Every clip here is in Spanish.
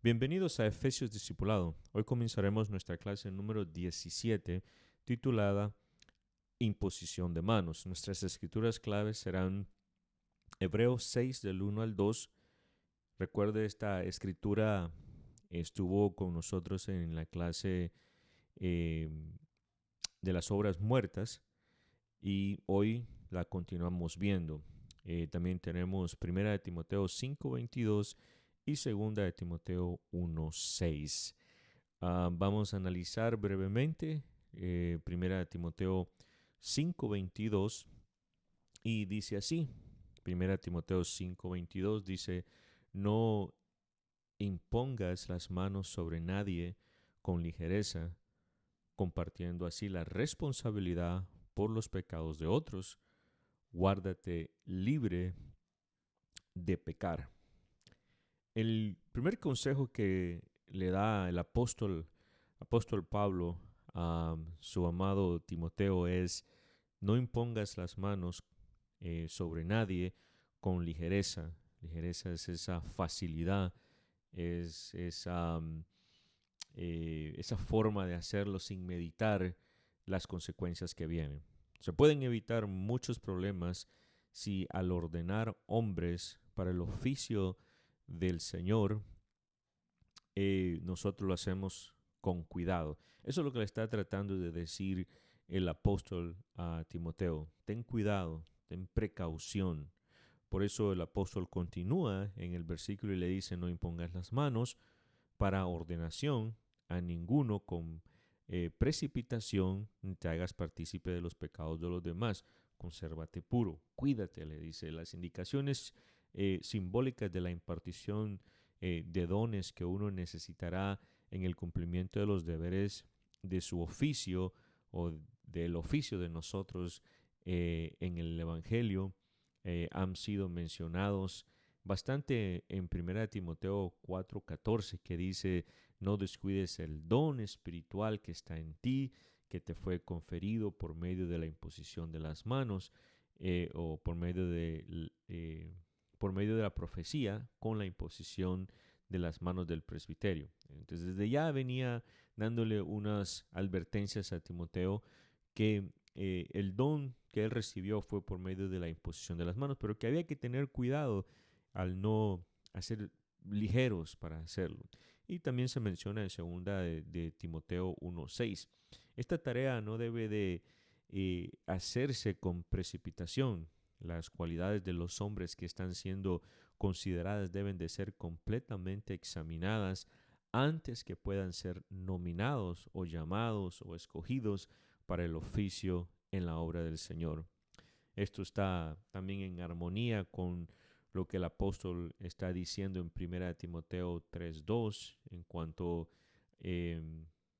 Bienvenidos a Efesios Discipulado. Hoy comenzaremos nuestra clase número 17, titulada Imposición de manos. Nuestras escrituras claves serán Hebreos 6 del 1 al 2. Recuerde, esta escritura estuvo con nosotros en la clase eh, de las obras muertas y hoy la continuamos viendo. También tenemos 1 de Timoteo 5:22 y 2 de Timoteo 1:6. Vamos a analizar brevemente 1 de Timoteo 5:22 y dice así. 1 Timoteo 5:22 dice: no impongas las manos sobre nadie con ligereza, compartiendo así la responsabilidad por los pecados de otros. Guárdate libre de pecar. El primer consejo que le da el apóstol Pablo a su amado Timoteo es: no impongas las manos sobre nadie con ligereza. Ligereza es esa facilidad, es esa forma de hacerlo sin meditar las consecuencias que vienen. Se pueden evitar muchos problemas si al ordenar hombres para el oficio del Señor, nosotros lo hacemos con cuidado. Eso es lo que le está tratando de decir el apóstol a Timoteo. Ten cuidado, ten precaución. Por eso el apóstol continúa en el versículo y le dice: no impongas las manos para ordenación a ninguno con precipitación, ni te hagas partícipe de los pecados de los demás. Consérvate puro, cuídate, le dice. Las indicaciones simbólicas de la impartición de dones que uno necesitará en el cumplimiento de los deberes de su oficio o del oficio de nosotros en el Evangelio han sido mencionados bastante en 1 Timoteo 4:14, que dice: no descuides el don espiritual que está en ti, que te fue conferido por medio de la imposición de las manos o por medio de la profecía con la imposición de las manos del presbiterio. Entonces, desde ya venía dándole unas advertencias a Timoteo que el don que él recibió fue por medio de la imposición de las manos, pero que había que tener cuidado al no hacer ligeros para hacerlo. Y también se menciona en 2 de Timoteo 1:6. Esta tarea no debe de hacerse con precipitación. Las cualidades de los hombres que están siendo consideradas deben de ser completamente examinadas antes que puedan ser nominados o llamados o escogidos para el oficio en la obra del Señor. Esto está también en armonía con lo que el apóstol está diciendo en 1 Timoteo 3:2 en cuanto eh,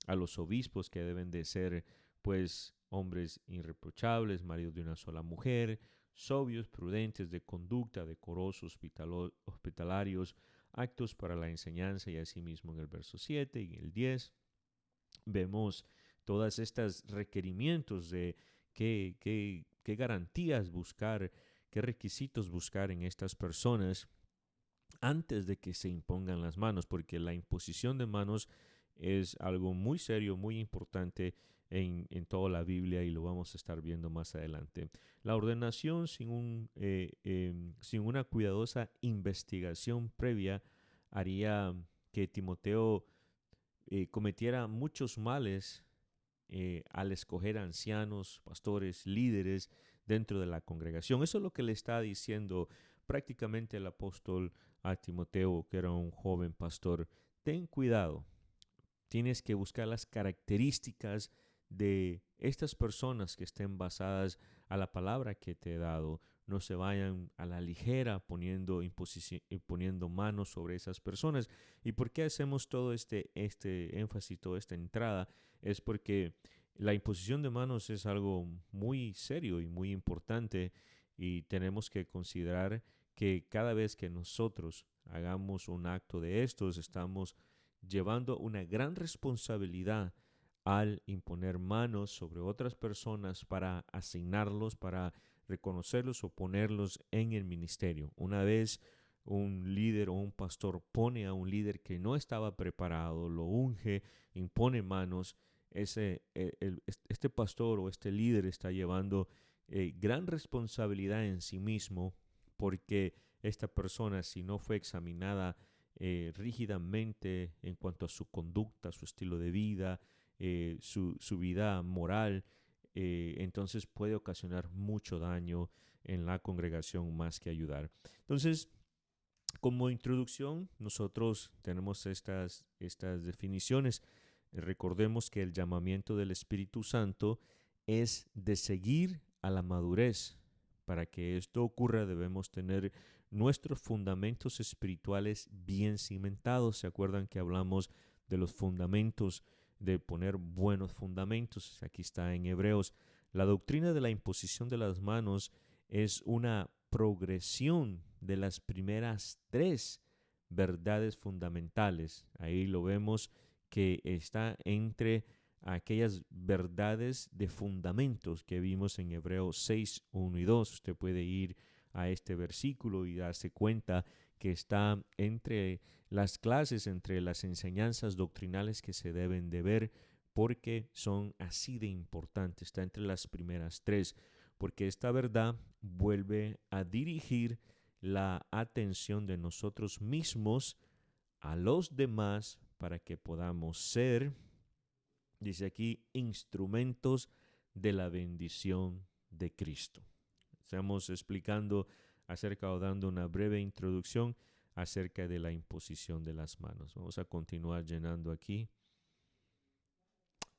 a los obispos, que deben de ser pues hombres irreprochables, maridos de una sola mujer, sobrios, prudentes de conducta, decorosos, hospitalarios, actos para la enseñanza. Y asimismo en el verso 7 y el 10 vemos todas estas requerimientos de qué garantías buscar, qué requisitos buscar en estas personas antes de que se impongan las manos, porque la imposición de manos es algo muy serio, muy importante en toda la Biblia, y lo vamos a estar viendo más adelante. La ordenación sin una cuidadosa investigación previa haría que Timoteo cometiera muchos males al escoger ancianos, pastores, líderes dentro de la congregación. Eso es lo que le está diciendo prácticamente el apóstol a Timoteo, que era un joven pastor. Ten cuidado, tienes que buscar las características de estas personas que estén basadas a la palabra que te he dado. No se vayan a la ligera poniendo manos sobre esas personas. ¿Y por qué hacemos todo este énfasis, toda esta entrada? Es porque la imposición de manos es algo muy serio y muy importante, y tenemos que considerar que cada vez que nosotros hagamos un acto de estos, estamos llevando una gran responsabilidad al imponer manos sobre otras personas para asignarlos, para reconocerlos o ponerlos en el ministerio. Una vez un líder o un pastor pone a un líder que no estaba preparado, lo unge, impone manos, este pastor o este líder está llevando gran responsabilidad en sí mismo, porque esta persona, si no fue examinada rígidamente en cuanto a su conducta, su estilo de vida, su vida moral, entonces puede ocasionar mucho daño en la congregación más que ayudar. Entonces, como introducción, nosotros tenemos estas definiciones. Recordemos que el llamamiento del Espíritu Santo es de seguir a la madurez. Para que esto ocurra, debemos tener nuestros fundamentos espirituales bien cimentados. ¿Se acuerdan que hablamos de los fundamentos, de poner buenos fundamentos? Aquí está en Hebreos. La doctrina de la imposición de las manos es una progresión de las primeras tres verdades fundamentales. Ahí lo vemos que está entre aquellas verdades de fundamentos que vimos en Hebreos 6, 1 y 2. Usted puede ir a este versículo y darse cuenta que está entre las clases, entre las enseñanzas doctrinales que se deben de ver, porque son así de importantes. Está entre las primeras tres, porque esta verdad vuelve a dirigir la atención de nosotros mismos a los demás para que podamos ser, dice aquí, instrumentos de la bendición de Cristo. Estamos explicando acerca o dando una breve introducción acerca de la imposición de las manos. Vamos a continuar llenando aquí.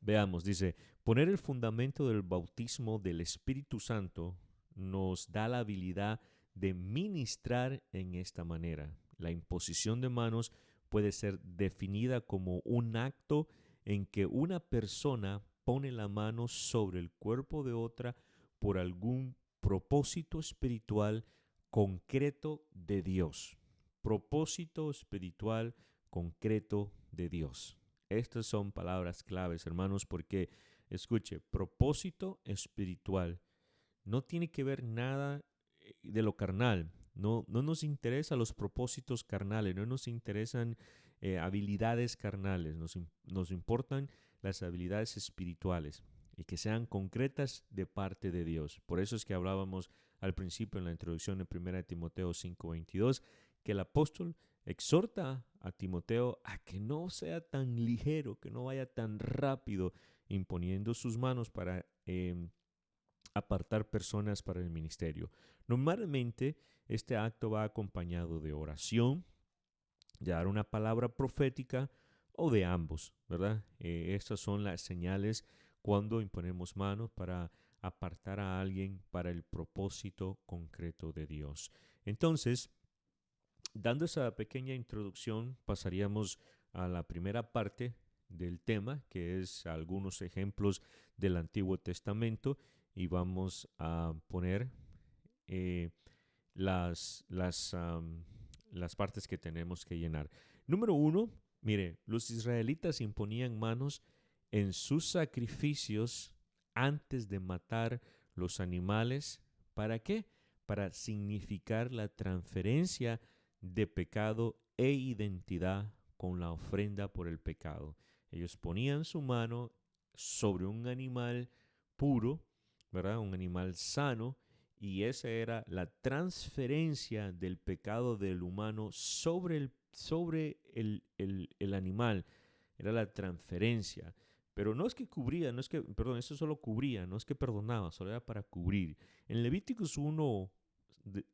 Veamos, dice, poner el fundamento del bautismo del Espíritu Santo nos da la habilidad de ministrar en esta manera. La imposición de manos puede ser definida como un acto en que una persona pone la mano sobre el cuerpo de otra por algún propósito espiritual concreto de Dios. Propósito espiritual concreto de Dios. Estas son palabras claves, hermanos, porque, escuche, propósito espiritual no tiene que ver nada de lo carnal. No nos interesan los propósitos carnales, no nos interesan habilidades carnales, nos importan las habilidades espirituales y que sean concretas de parte de Dios. Por eso es que hablábamos al principio en la introducción en 1 Timoteo 5:22, que el apóstol exhorta a Timoteo a que no sea tan ligero, que no vaya tan rápido imponiendo sus manos para apartar personas para el ministerio. Normalmente este acto va acompañado de oración, de dar una palabra profética o de ambos, ¿verdad? Estas son las señales cuando imponemos manos para apartar a alguien para el propósito concreto de Dios. Entonces, dando esa pequeña introducción, pasaríamos a la primera parte del tema, que es algunos ejemplos del Antiguo Testamento, y vamos a poner eh, las partes que tenemos que llenar. Número 1, mire, los israelitas imponían manos en sus sacrificios antes de matar los animales. ¿Para qué? Para significar la transferencia de pecado e identidad con la ofrenda por el pecado. Ellos ponían su mano sobre un animal puro, ¿verdad? Un animal sano, y esa era la transferencia del pecado del humano sobre el animal. Era la transferencia. Pero no es que cubría, perdón, eso solo cubría, no es que perdonaba, solo era para cubrir. En Levíticos 1,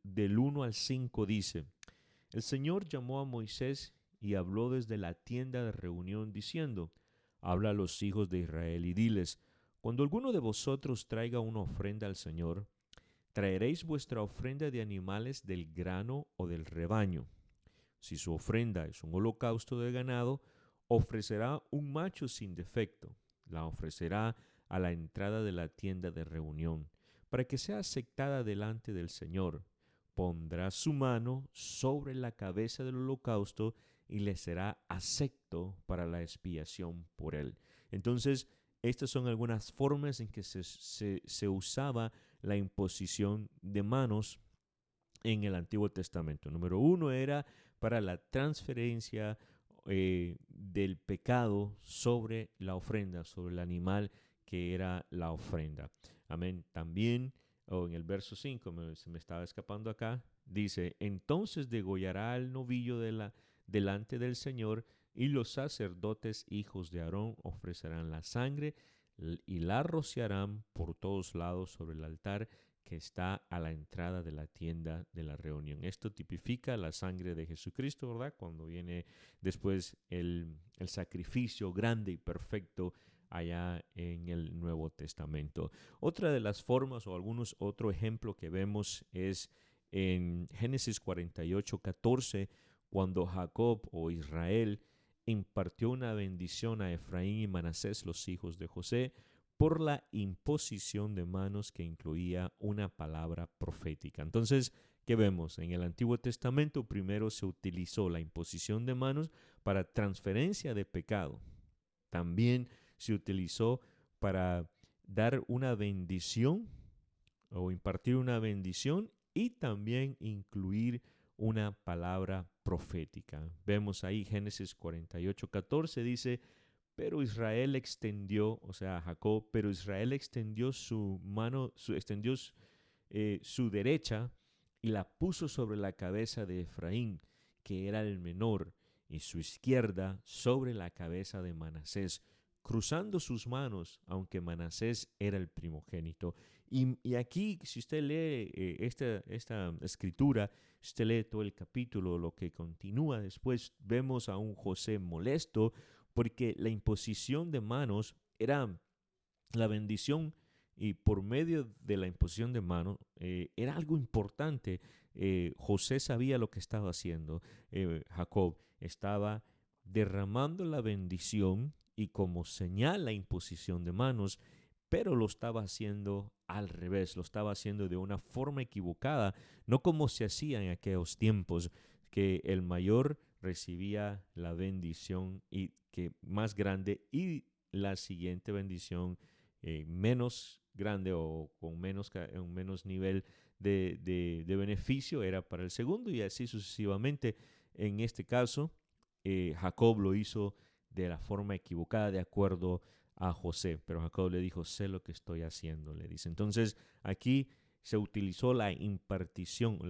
del 1 al 5 dice, el Señor llamó a Moisés y habló desde la tienda de reunión diciendo, habla a los hijos de Israel y diles, cuando alguno de vosotros traiga una ofrenda al Señor, traeréis vuestra ofrenda de animales del grano o del rebaño. Si su ofrenda es un holocausto de ganado, ofrecerá un macho sin defecto. La ofrecerá a la entrada de la tienda de reunión, para que sea aceptada delante del Señor. Pondrá su mano sobre la cabeza del holocausto y le será acepto para la expiación por él. Entonces, estas son algunas formas en que se usaba la imposición de manos en el Antiguo Testamento. Número uno era para la transferencia del pecado sobre la ofrenda, sobre el animal que era la ofrenda. Amén. También, en el verso 5, se me estaba escapando acá, dice, entonces degollará al novillo delante del Señor, y los sacerdotes hijos de Aarón ofrecerán la sangre y la rociarán por todos lados sobre el altar que está a la entrada de la tienda de la reunión. Esto tipifica la sangre de Jesucristo, ¿verdad? Cuando viene después el sacrificio grande y perfecto allá en el Nuevo Testamento. Otra de las formas o otro ejemplo que vemos es en Génesis 48:14, cuando Jacob o Israel impartió una bendición a Efraín y Manasés, los hijos de José, por la imposición de manos que incluía una palabra profética. Entonces, ¿qué vemos? En el Antiguo Testamento primero se utilizó la imposición de manos para transferencia de pecado. También se utilizó para dar una bendición o impartir una bendición y también incluir una palabra profética. Vemos ahí Génesis 48:14 dice, pero Israel extendió, o sea, Jacob, pero Israel extendió su mano, extendió su derecha y la puso sobre la cabeza de Efraín, que era el menor, y su izquierda sobre la cabeza de Manasés, cruzando sus manos, aunque Manasés era el primogénito. Y aquí, si usted lee esta escritura, si usted lee todo el capítulo, lo que continúa después, vemos a un José molesto, porque la imposición de manos era la bendición, y por medio de la imposición de manos era algo importante. José sabía lo que estaba haciendo. Jacob estaba derramando la bendición y como señal la imposición de manos, pero lo estaba haciendo al revés, lo estaba haciendo de una forma equivocada, no como se hacía en aquellos tiempos, que el mayor recibía la bendición y que más grande, y la siguiente bendición menos grande o con un menos nivel de beneficio era para el segundo, y así sucesivamente. En este caso, Jacob lo hizo de la forma equivocada de acuerdo a José, pero Jacob le dijo, sé lo que estoy haciendo, le dice. Entonces aquí se utilizó la impartición,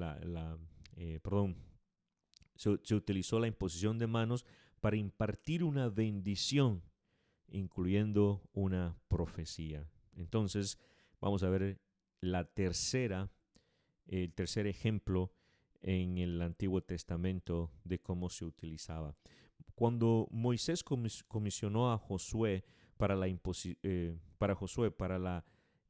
se utilizó la imposición de manos para impartir una bendición, incluyendo una profecía. Entonces, vamos a ver el tercer ejemplo en el Antiguo Testamento de cómo se utilizaba. Cuando Moisés comisionó a Josué para la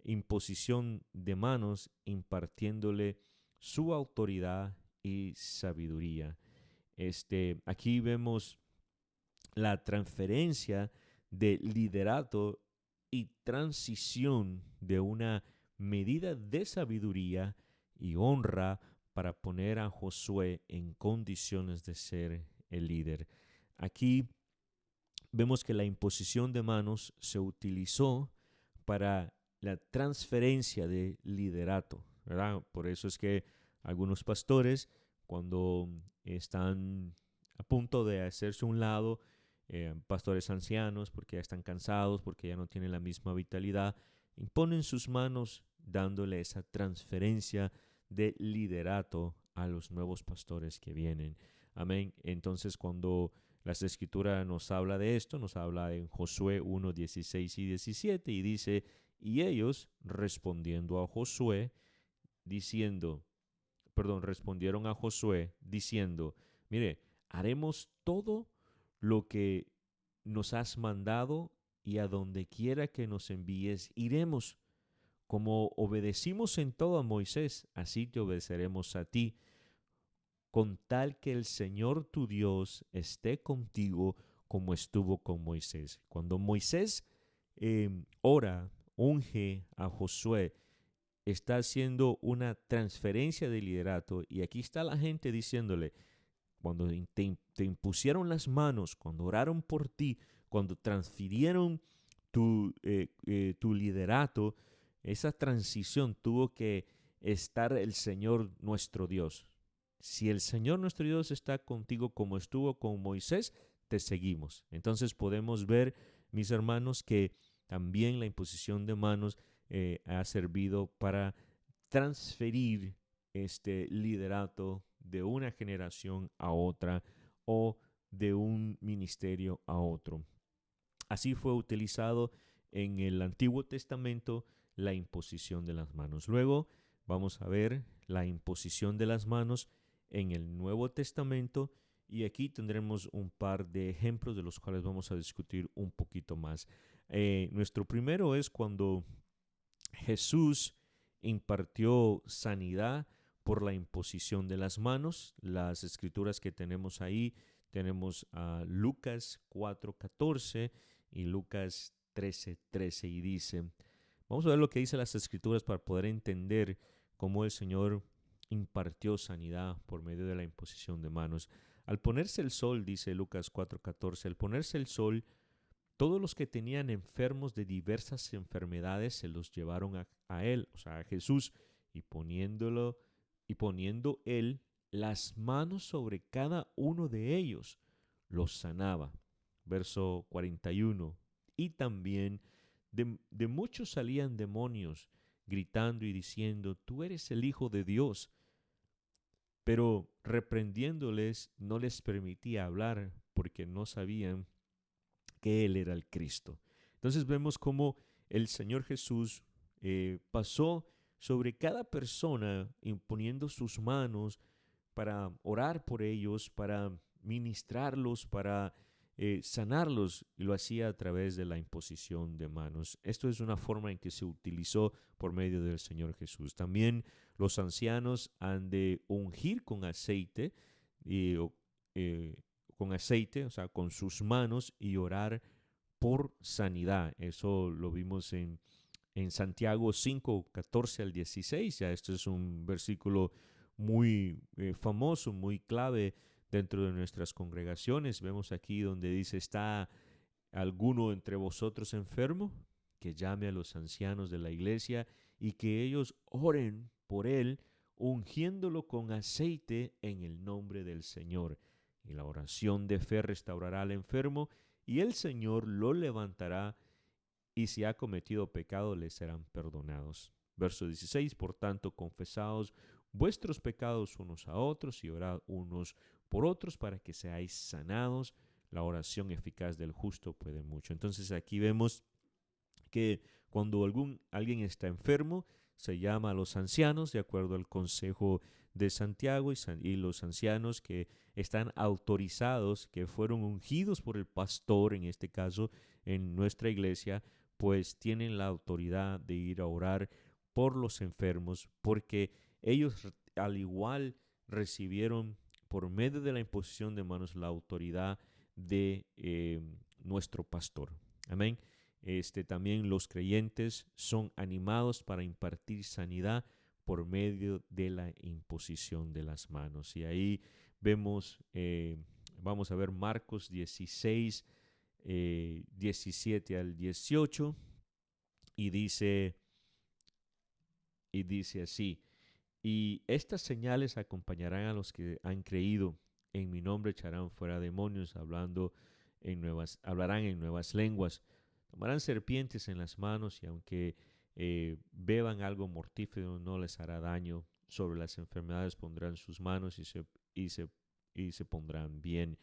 imposición de manos, impartiéndole su autoridad y sabiduría. Aquí vemos la transferencia de liderato y transición de una medida de sabiduría y honra para poner a Josué en condiciones de ser el líder. Aquí vemos que la imposición de manos se utilizó para la transferencia de liderato, ¿verdad? Por eso es que algunos pastores, cuando están a punto de hacerse un lado, pastores ancianos, porque ya están cansados, porque ya no tienen la misma vitalidad, imponen sus manos dándole esa transferencia de liderato a los nuevos pastores que vienen. Amén. Entonces, cuando la Escritura nos habla de esto, nos habla en Josué 1, 16 y 17, y dice, y ellos respondieron a Josué diciendo, mire, haremos todo lo que nos has mandado, y a donde quiera que nos envíes iremos. Como obedecimos en todo a Moisés, así te obedeceremos a ti, con tal que el Señor tu Dios esté contigo como estuvo con Moisés. Cuando Moisés unge a Josué, está haciendo una transferencia de liderato, y aquí está la gente diciéndole, cuando te impusieron las manos, cuando oraron por ti, cuando transfirieron tu liderato, esa transición tuvo que estar el Señor nuestro Dios. Si el Señor nuestro Dios está contigo como estuvo con Moisés, te seguimos. Entonces podemos ver, mis hermanos, que también la imposición de manos ha servido para transferir este liderato de una generación a otra o de un ministerio a otro. Así fue utilizado en el Antiguo Testamento la imposición de las manos. Luego vamos a ver la imposición de las manos en el Nuevo Testamento y aquí tendremos un par de ejemplos de los cuales vamos a discutir un poquito más. Nuestro primero es cuando Jesús impartió sanidad por la imposición de las manos. Las escrituras que tenemos ahí, tenemos a Lucas 4:14 y Lucas 13:13 y dice, vamos a ver lo que dice las escrituras para poder entender cómo el Señor impartió sanidad por medio de la imposición de manos. Al ponerse el sol, dice Lucas 4:14, al ponerse el sol, todos los que tenían enfermos de diversas enfermedades se los llevaron a él, o sea, a Jesús, y poniendo él las manos sobre cada uno de ellos, los sanaba. Verso 41. Y también de muchos salían demonios, gritando y diciendo, tú eres el Hijo de Dios. Pero reprendiéndoles, no les permitía hablar, porque no sabían que Él era el Cristo. Entonces vemos cómo el Señor Jesús pasó sobre cada persona imponiendo sus manos para orar por ellos, para ministrarlos, para sanarlos, y lo hacía a través de la imposición de manos. Esto es una forma en que se utilizó por medio del Señor Jesús. También los ancianos han de ungir con aceite, y, o sea, con sus manos y orar por sanidad. Eso lo vimos en Santiago 5:14 al 16. Ya esto es un versículo muy famoso, muy clave dentro de nuestras congregaciones. Vemos aquí donde dice, ¿está alguno entre vosotros enfermo? Que llame a los ancianos de la iglesia y que ellos oren por él, ungiéndolo con aceite en el nombre del Señor. Y la oración de fe restaurará al enfermo y el Señor lo levantará, y si ha cometido pecado le serán perdonados. Verso 16, por tanto, confesaos vuestros pecados unos a otros y orad unos por otros para que seáis sanados. La oración eficaz del justo puede mucho. Entonces aquí vemos que cuando alguien está enfermo, se llama a los ancianos de acuerdo al consejo de Santiago, y los ancianos que están autorizados, que fueron ungidos por el pastor, en este caso en nuestra iglesia, pues tienen la autoridad de ir a orar por los enfermos, porque ellos al igual recibieron por medio de la imposición de manos la autoridad de nuestro pastor. Amén. También los creyentes son animados para impartir sanidad por medio de la imposición de las manos. Y ahí vemos, vamos a ver Marcos 16, 17 al 18, y dice así, y estas señales acompañarán a los que han creído, en mi nombre echarán fuera demonios, hablarán en nuevas lenguas, tomarán serpientes en las manos, y aunque beban algo mortífero no les hará daño, sobre las enfermedades pondrán sus manos y se pondrán bien.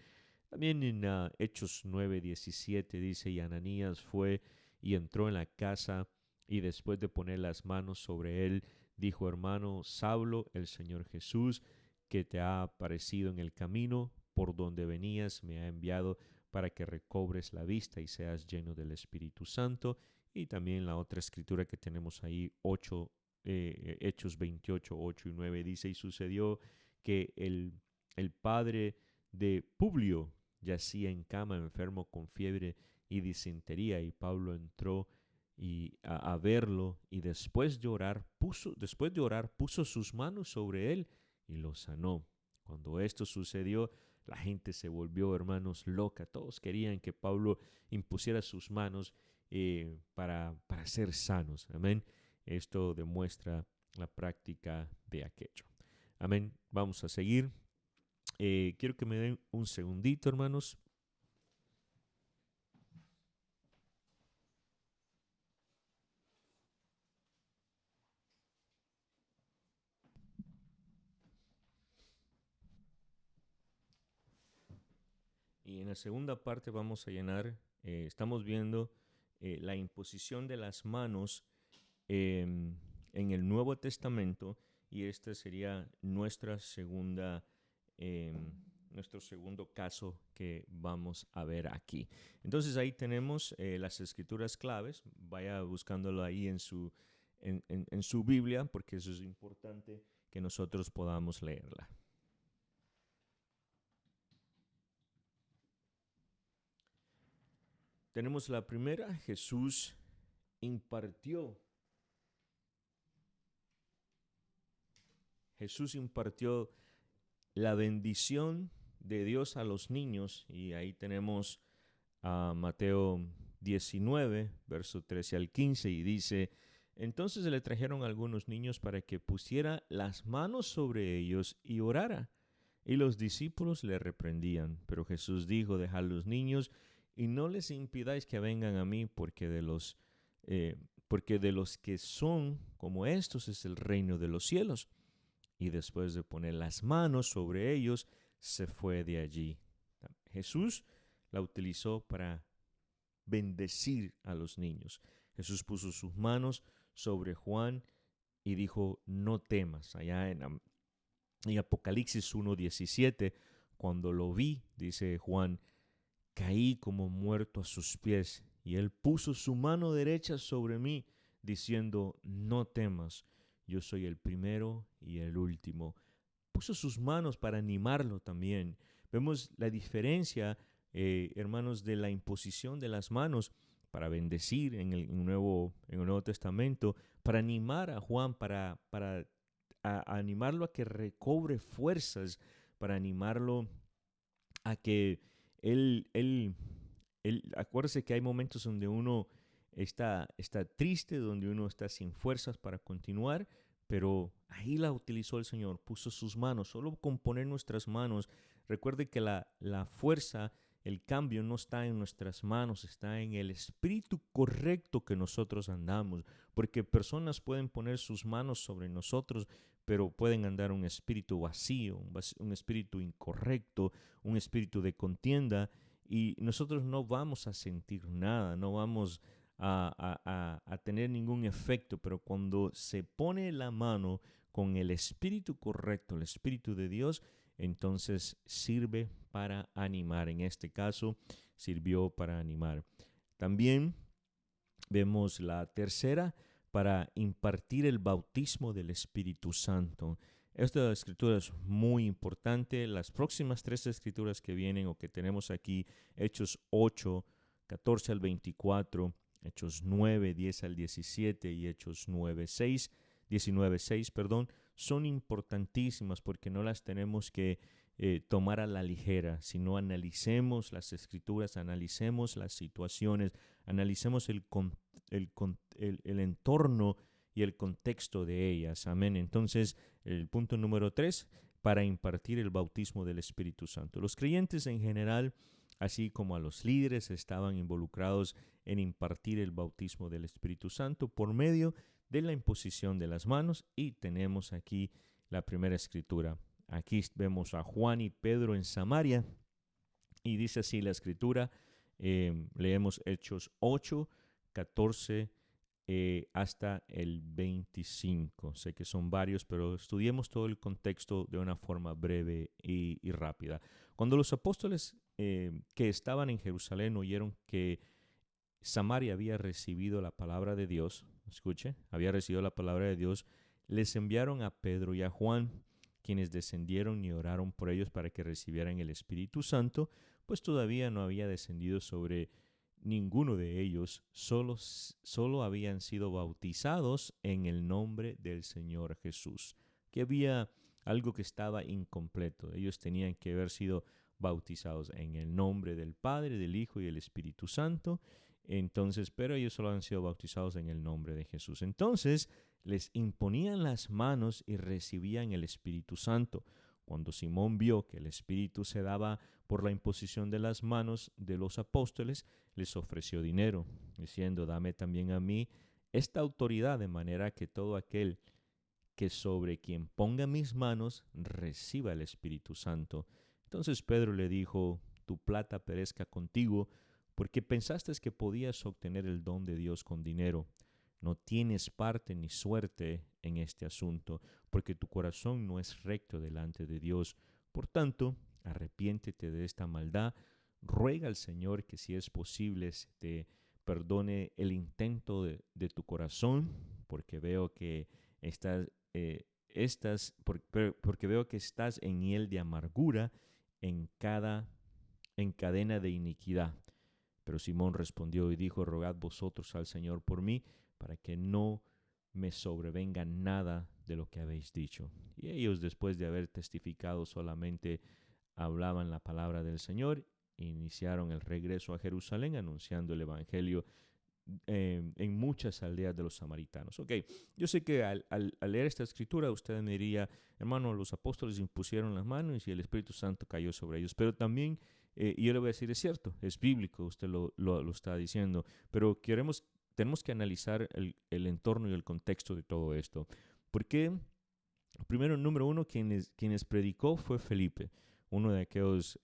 También en Hechos 9:17 dice, y Ananías fue y entró en la casa, y después de poner las manos sobre él, dijo, hermano Saulo, el Señor Jesús, que te ha aparecido en el camino por donde venías, me ha enviado para que recobres la vista y seas lleno del Espíritu Santo. Y también la otra escritura que tenemos ahí, Hechos 28, 8 y 9, dice, y sucedió que el padre de Publio yacía en cama enfermo con fiebre y disentería, y Pablo entró a verlo, y después de orar puso sus manos sobre él y lo sanó. Cuando esto sucedió, la gente se volvió, hermanos, loca. Todos querían que Pablo impusiera sus manos para ser sanos. Amén. Esto demuestra la práctica de aquello. Amén. Vamos a seguir. Quiero que me den un segundito, hermanos. Y en la segunda parte vamos a llenar, estamos viendo la imposición de las manos en el Nuevo Testamento, y este sería nuestro segundo caso que vamos a ver aquí. Entonces ahí tenemos las escrituras claves. Vaya buscándolo ahí en su Biblia, porque eso es importante que nosotros podamos leerla. Tenemos la primera: Jesús impartió la bendición de Dios a los niños, y ahí tenemos a Mateo 19, verso 13 al 15, y dice: entonces le trajeron algunos niños para que pusiera las manos sobre ellos y orara. Y los discípulos le reprendían, pero Jesús dijo: dejad los niños y no les impidáis que vengan a mí, porque de los que son como estos es el reino de los cielos. Y después de poner las manos sobre ellos, se fue de allí. Jesús la utilizó para bendecir a los niños. Jesús puso sus manos sobre Juan y dijo: no temas. Allá en Apocalipsis 1:17, cuando lo vi, dice Juan, caí como muerto a sus pies, y él puso su mano derecha sobre mí, diciendo: no temas, yo soy el primero y el último. Puso sus manos para animarlo también. Vemos la diferencia, hermanos, de la imposición de las manos para bendecir en el Nuevo Testamento, para animar a Juan, para animarlo a que recobre fuerzas, para animarlo a que acuérdese que hay momentos donde uno está triste, donde uno está sin fuerzas para continuar, pero ahí la utilizó el Señor, puso sus manos. Solo con poner nuestras manos, recuerde que la fuerza, el cambio no está en nuestras manos, está en el espíritu correcto que nosotros andamos, porque personas pueden poner sus manos sobre nosotros, pero pueden andar un espíritu vacío, un espíritu incorrecto, un espíritu de contienda, y nosotros no vamos a sentir nada, no vamos a tener ningún efecto. Pero cuando se pone la mano con el espíritu correcto, el espíritu de Dios, entonces sirve para animar. En este caso, sirvió para animar. También vemos la tercera, para impartir el bautismo del Espíritu Santo. Esta escritura es muy importante. Las próximas tres escrituras que vienen o que tenemos aquí, Hechos 8, 14 al 24, Hechos 9, 10 al 17 y Hechos 19, 6, son importantísimas, porque no las tenemos que tomar a la ligera, sino analicemos las escrituras, analicemos las situaciones, analicemos el entorno y el contexto de ellas. Amén. Entonces, el punto número 3, para impartir el bautismo del Espíritu Santo. Los creyentes en general, así como a los líderes, estaban involucrados en impartir el bautismo del Espíritu Santo por medio de la imposición de las manos. Y tenemos aquí la primera escritura. Aquí vemos a Juan y Pedro en Samaria, y dice así la escritura. Leemos Hechos 8, 14 hasta el 25. Sé que son varios, pero estudiemos todo el contexto de una forma breve y rápida. Cuando los apóstoles que estaban en Jerusalén oyeron que Samaria había recibido la palabra de Dios, había recibido la palabra de Dios, les enviaron a Pedro y a Juan, quienes descendieron y oraron por ellos para que recibieran el Espíritu Santo, pues todavía no había descendido sobre ninguno de ellos, solo habían sido bautizados en el nombre del Señor Jesús. Que había algo que estaba incompleto. Ellos tenían que haber sido bautizados en el nombre del Padre, del Hijo y del Espíritu Santo. Entonces, pero ellos solo han sido bautizados en el nombre de Jesús. Entonces, les imponían las manos y recibían el Espíritu Santo. Cuando Simón vio que el Espíritu se daba por la imposición de las manos de los apóstoles, les ofreció dinero, diciendo: dame también a mí esta autoridad, de manera que todo aquel que sobre quien ponga mis manos reciba el Espíritu Santo. Entonces Pedro le dijo: tu plata perezca contigo, porque pensaste que podías obtener el don de Dios con dinero. No tienes parte ni suerte en este asunto, porque tu corazón no es recto delante de Dios. Por tanto, arrepiéntete de esta maldad, ruega al Señor que, si es posible, se te perdone el intento de tu corazón, porque veo que porque veo que estás en hiel de amargura, en cadena de iniquidad. Pero Simón respondió y dijo: rogad vosotros al Señor por mí, para que no me sobrevenga nada de lo que habéis dicho. Y ellos, después de haber testificado, solamente hablaban la palabra del Señor e iniciaron el regreso a Jerusalén, anunciando el evangelio en muchas aldeas de los samaritanos. Ok, yo sé que al leer esta escritura usted me diría: hermano, los apóstoles impusieron las manos y el Espíritu Santo cayó sobre ellos. Pero también, yo le voy a decir, es cierto, es bíblico, usted lo está diciendo, pero tenemos que analizar el entorno y el contexto de todo esto. Porque, primero, número uno, quienes predicó fue Felipe, uno de aquellos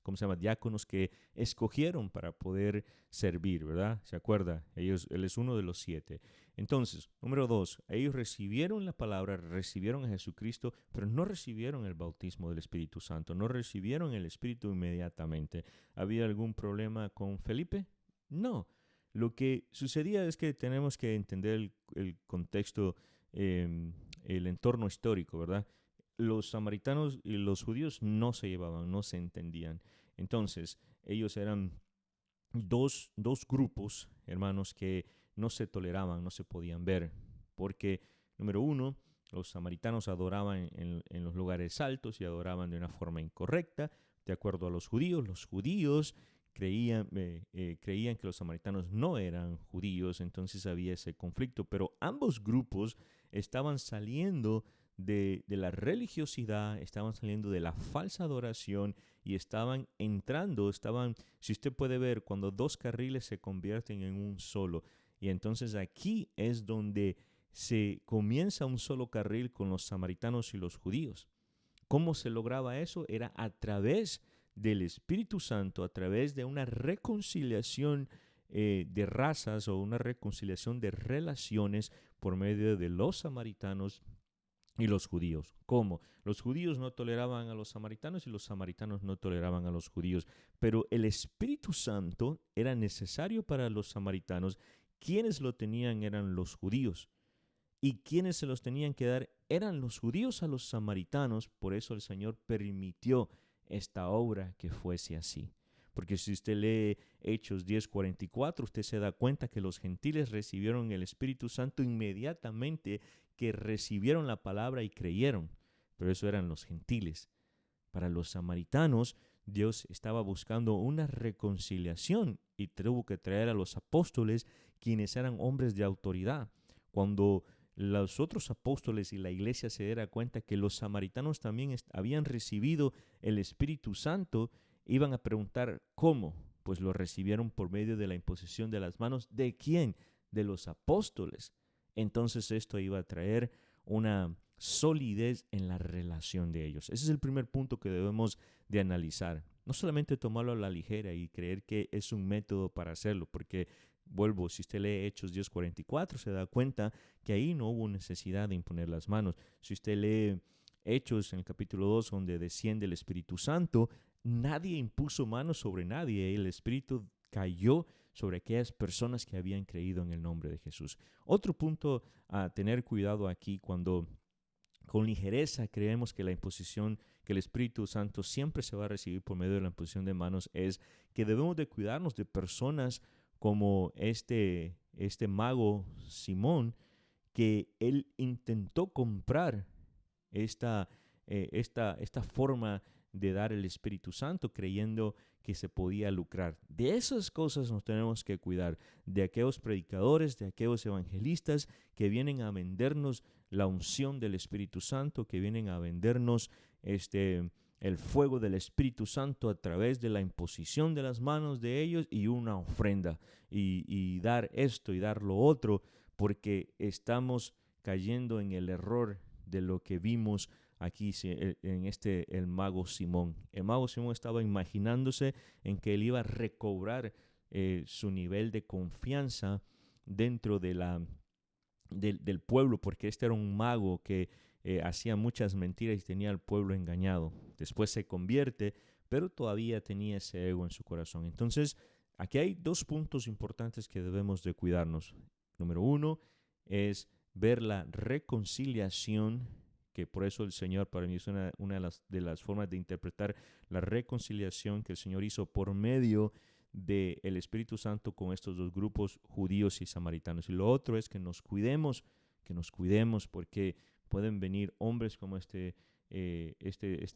¿cómo se llama? Diáconos que escogieron para poder servir, ¿verdad? ¿Se acuerda? Él es uno de los 7. Entonces, número 2, ellos recibieron la palabra, recibieron a Jesucristo, pero no recibieron el bautismo del Espíritu Santo, no recibieron el Espíritu inmediatamente. ¿Había algún problema con Felipe? No. Lo que sucedía es que tenemos que entender el contexto, el entorno histórico, ¿verdad? Los samaritanos y los judíos no se llevaban, no se entendían. Entonces, ellos eran dos grupos, hermanos, que no se toleraban, no se podían ver. Porque, número uno, los samaritanos adoraban en los lugares altos y adoraban de una forma incorrecta, de acuerdo a los judíos. Los judíos creían que los samaritanos no eran judíos, entonces había ese conflicto. Pero ambos grupos estaban saliendo de la religiosidad, estaban saliendo de la falsa adoración y estaban si usted puede ver, cuando dos carriles se convierten en un solo. Y entonces aquí es donde se comienza un solo carril con los samaritanos y los judíos. ¿Cómo se lograba eso? Era a través del Espíritu Santo, a través de una reconciliación de razas o una reconciliación de relaciones por medio de los samaritanos y los judíos. ¿Cómo? Los judíos no toleraban a los samaritanos y los samaritanos no toleraban a los judíos. Pero el Espíritu Santo era necesario para los samaritanos. Quienes lo tenían eran los judíos. Y quienes se los tenían que dar eran los judíos a los samaritanos. Por eso el Señor permitió esta obra que fuese así. Porque si usted lee Hechos 10:44, usted se da cuenta que los gentiles recibieron el Espíritu Santo inmediatamente que recibieron la palabra y creyeron. Pero eso eran los gentiles. Para los samaritanos, Dios estaba buscando una reconciliación y tuvo que traer a los apóstoles, quienes eran hombres de autoridad. Cuando los otros apóstoles y la iglesia se diera cuenta que los samaritanos también habían recibido el Espíritu Santo, iban a preguntar: ¿cómo? Pues lo recibieron por medio de la imposición de las manos. ¿De quién? De los apóstoles. Entonces esto iba a traer una solidez en la relación de ellos. Ese es el primer punto que debemos de analizar. No solamente tomarlo a la ligera y creer que es un método para hacerlo, porque, vuelvo, si usted lee Hechos 10:44, se da cuenta que ahí no hubo necesidad de imponer las manos. Si usted lee Hechos en el capítulo 2, donde desciende el Espíritu Santo, nadie impuso manos sobre nadie. El Espíritu cayó sobre aquellas personas que habían creído en el nombre de Jesús. Otro punto a tener cuidado aquí, cuando con ligereza creemos que que el Espíritu Santo siempre se va a recibir por medio de la imposición de manos, es que debemos de cuidarnos de personas como este mago Simón, que él intentó comprar esta forma de dar el Espíritu Santo creyendo que se podía lucrar. De esas cosas nos tenemos que cuidar, de aquellos predicadores, de aquellos evangelistas que vienen a vendernos la unción del Espíritu Santo, que vienen a vendernos el fuego del Espíritu Santo a través de la imposición de las manos de ellos y una ofrenda, y dar esto y dar lo otro, porque estamos cayendo en el error de lo que vimos aquí en el mago Simón. El mago Simón estaba imaginándose en que él iba a recobrar su nivel de confianza dentro del pueblo, porque este era un mago que hacía muchas mentiras y tenía al pueblo engañado. Después se convierte, pero todavía tenía ese ego en su corazón. Entonces, aquí hay dos puntos importantes que debemos de cuidarnos. Número uno es ver la reconciliación, que por eso el Señor para mí es una de las formas de interpretar la reconciliación que el Señor hizo por medio del Espíritu Santo con estos dos grupos, judíos y samaritanos. Y lo otro es que nos cuidemos porque pueden venir hombres como este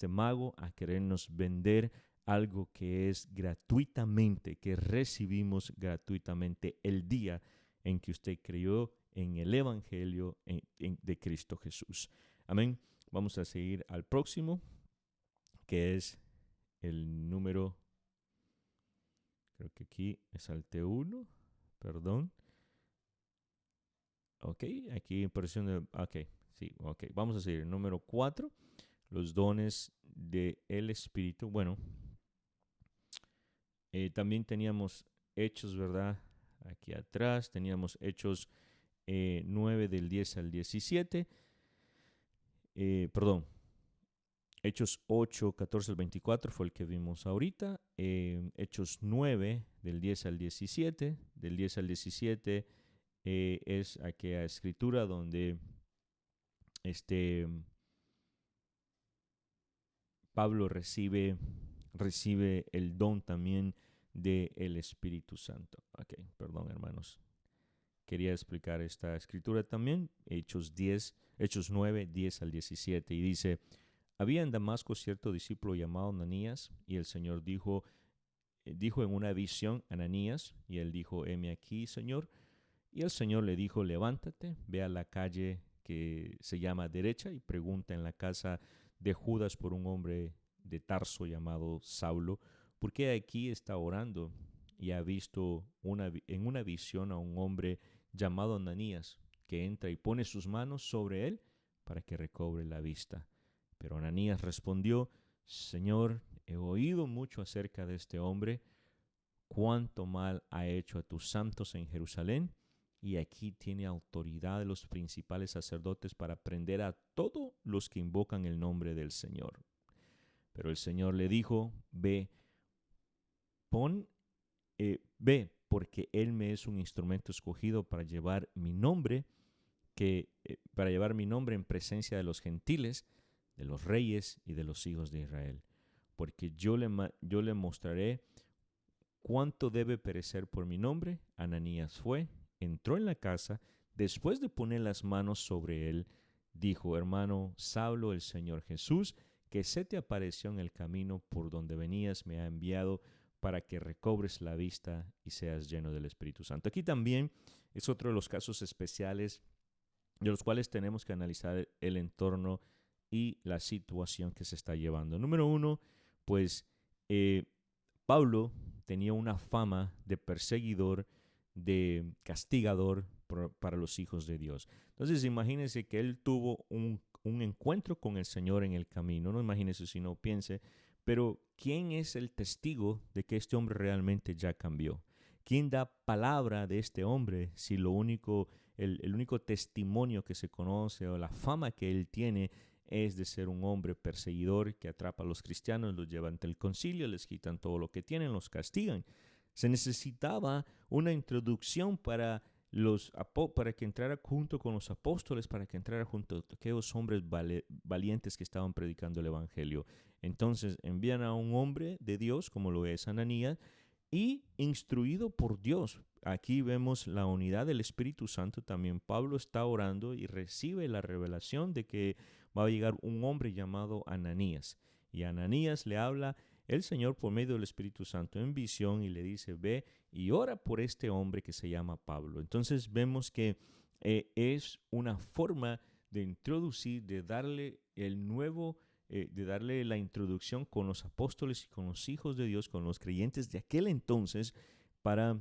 mago a querernos vender algo que es gratuitamente, que recibimos gratuitamente el día en que usted creyó en el Evangelio de Cristo Jesús. Amén. Vamos a seguir al próximo, que es el número, creo que aquí me salté uno, perdón. Ok, aquí impresión de, ok, sí, ok. Vamos a seguir el número 4, los dones del Espíritu. Bueno, también teníamos Hechos, ¿verdad? Aquí atrás teníamos Hechos 9 del 10 al 17. Perdón, Hechos 8, 14 al 24 fue el que vimos ahorita. Hechos 9 del 10 al 17. Del 10 al 17 es aquella escritura donde Pablo recibe el don también del Espíritu Santo. Ok, perdón, hermanos. Quería explicar esta escritura también. Hechos 9, 10 al 17. Y dice: había en Damasco cierto discípulo llamado Ananías, y el Señor dijo en una visión a Ananías, y él dijo: heme aquí, Señor. Y el Señor le dijo: levántate, ve a la calle que se llama Derecha y pregunta en la casa de Judas por un hombre de Tarso llamado Saulo, porque aquí está orando y ha visto en una visión a un hombre llamado Ananías, que entra y pone sus manos sobre él para que recobre la vista. Pero Ananías respondió: Señor, he oído mucho acerca de este hombre, cuánto mal ha hecho a tus santos en Jerusalén, y aquí tiene autoridad de los principales sacerdotes para prender a todos los que invocan el nombre del Señor. Pero el Señor le dijo: ve, porque él me es un instrumento escogido para llevar mi nombre, en presencia de los gentiles, de los reyes y de los hijos de Israel. Porque yo le mostraré cuánto debe perecer por mi nombre. Ananías fue, entró en la casa, después de poner las manos sobre él, dijo: hermano Saulo, el Señor Jesús, que se te apareció en el camino por donde venías, me ha enviado para que recobres la vista y seas lleno del Espíritu Santo. Aquí también es otro de los casos especiales de los cuales tenemos que analizar el entorno y la situación que se está llevando. Número uno, pues Pablo tenía una fama de perseguidor, de castigador para los hijos de Dios. Entonces imagínense que él tuvo un encuentro con el Señor en el camino. No imagínense si no piense, pero ¿quién es el testigo de que este hombre realmente ya cambió? ¿Quién da palabra de este hombre si el único testimonio que se conoce o la fama que él tiene es de ser un hombre perseguidor que atrapa a los cristianos, los lleva ante el concilio, les quitan todo lo que tienen, los castigan? Se necesitaba una introducción para que entrara junto con los apóstoles, para que entrara junto a aquellos hombres valientes que estaban predicando el evangelio. Entonces envían a un hombre de Dios, como lo es Ananías, y instruido por Dios. Aquí vemos la unidad del Espíritu Santo. También Pablo está orando y recibe la revelación de que va a llegar un hombre llamado Ananías. Y Ananías le habla el Señor por medio del Espíritu Santo en visión y le dice, ve y ora por este hombre que se llama Pablo. Entonces vemos que es una forma de introducir, de darle de darle la introducción con los apóstoles y con los hijos de Dios, con los creyentes de aquel entonces, para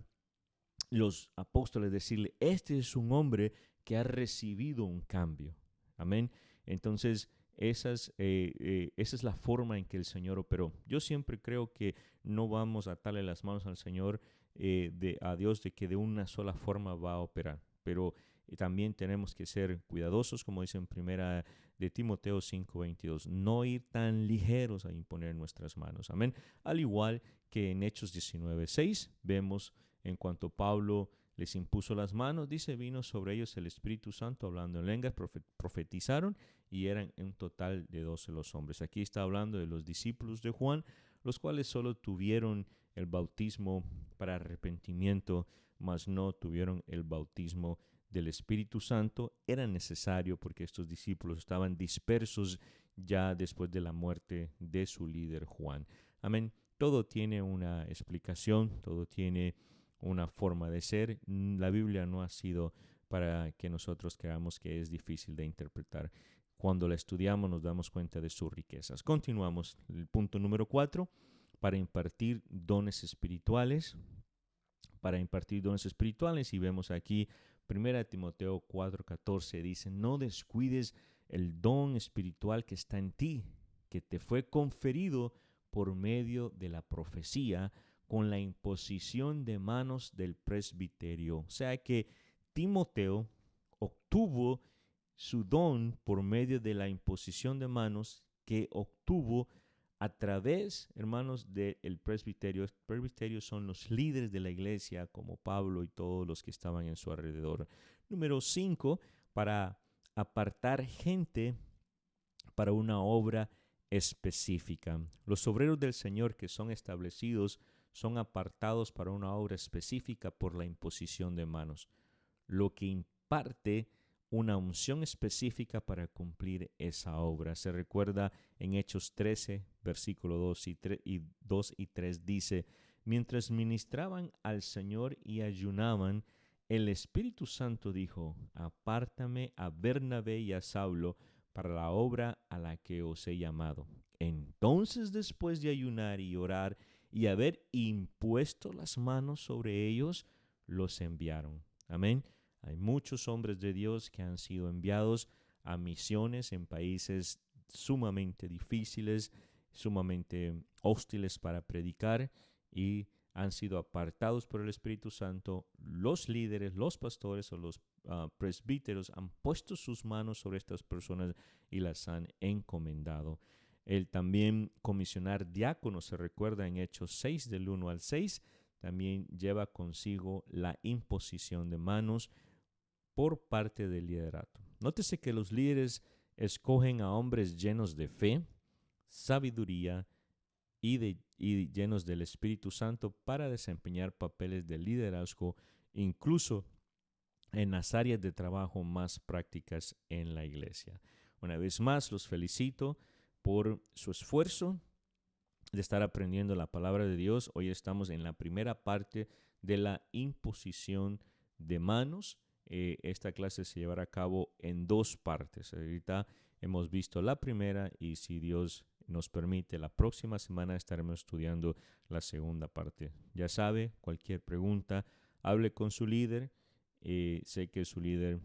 los apóstoles decirle, este es un hombre que ha recibido un cambio. Amén. Entonces, esa es la forma en que el Señor operó. Yo siempre creo que no vamos a atarle las manos al Señor, a Dios, de que de una sola forma va a operar. Pero también tenemos que ser cuidadosos, como dice en primera de Timoteo 5:22, no ir tan ligeros a imponer nuestras manos. Amén. Al igual que en Hechos 19:6 vemos en cuanto Pablo les impuso las manos, dice, vino sobre ellos el Espíritu Santo hablando en lenguas, profetizaron y eran un total de 12 los hombres. Aquí está hablando de los discípulos de Juan, los cuales solo tuvieron el bautismo para arrepentimiento, mas no tuvieron el bautismo del Espíritu Santo. Era necesario porque estos discípulos estaban dispersos ya después de la muerte de su líder Juan. Amén. Todo tiene una explicación, todo tiene una forma de ser. La Biblia no ha sido para que nosotros creamos que es difícil de interpretar. Cuando la estudiamos nos damos cuenta de sus riquezas. Continuamos. El punto número 4, para impartir dones espirituales. Para impartir dones espirituales, y vemos aquí 1 Timoteo 4:14, dice, no descuides el don espiritual que está en ti, que te fue conferido por medio de la profecía, con la imposición de manos del presbiterio. O sea que Timoteo obtuvo su don por medio de la imposición de manos que obtuvo a través, hermanos, del presbiterio. El presbiterio son los líderes de la iglesia, como Pablo y todos los que estaban en su alrededor. Número 5, para apartar gente para una obra específica. Los obreros del Señor que son establecidos son apartados para una obra específica por la imposición de manos, lo que imparte una unción específica para cumplir esa obra. Se recuerda en Hechos 13, versículo 2 y 3 dice, mientras ministraban al Señor y ayunaban, el Espíritu Santo dijo, apártame a Bernabé y a Saulo para la obra a la que os he llamado. Entonces, después de ayunar y orar y haber impuesto las manos sobre ellos, los enviaron. Amén. Hay muchos hombres de Dios que han sido enviados a misiones en países sumamente difíciles, sumamente hostiles para predicar, y han sido apartados por el Espíritu Santo. Los líderes, los pastores o los presbíteros han puesto sus manos sobre estas personas y las han encomendado. El también comisionar diáconos, se recuerda en Hechos 6, del 1 al 6, también lleva consigo la imposición de manos por parte del liderato. Nótese que los líderes escogen a hombres llenos de fe, sabiduría y llenos del Espíritu Santo para desempeñar papeles de liderazgo, incluso en las áreas de trabajo más prácticas en la iglesia. Una vez más, los felicito por su esfuerzo de estar aprendiendo la palabra de Dios. Hoy estamos en la primera parte de la imposición de manos. Esta clase se llevará a cabo en 2 partes. Ahorita hemos visto la primera y, si Dios nos permite, la próxima semana estaremos estudiando la segunda parte. Ya sabe, cualquier pregunta, hable con su líder. Sé que su líder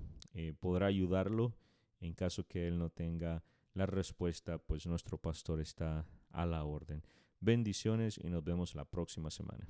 podrá ayudarlo. En caso que él no tenga la respuesta, pues nuestro pastor está a la orden. Bendiciones y nos vemos la próxima semana.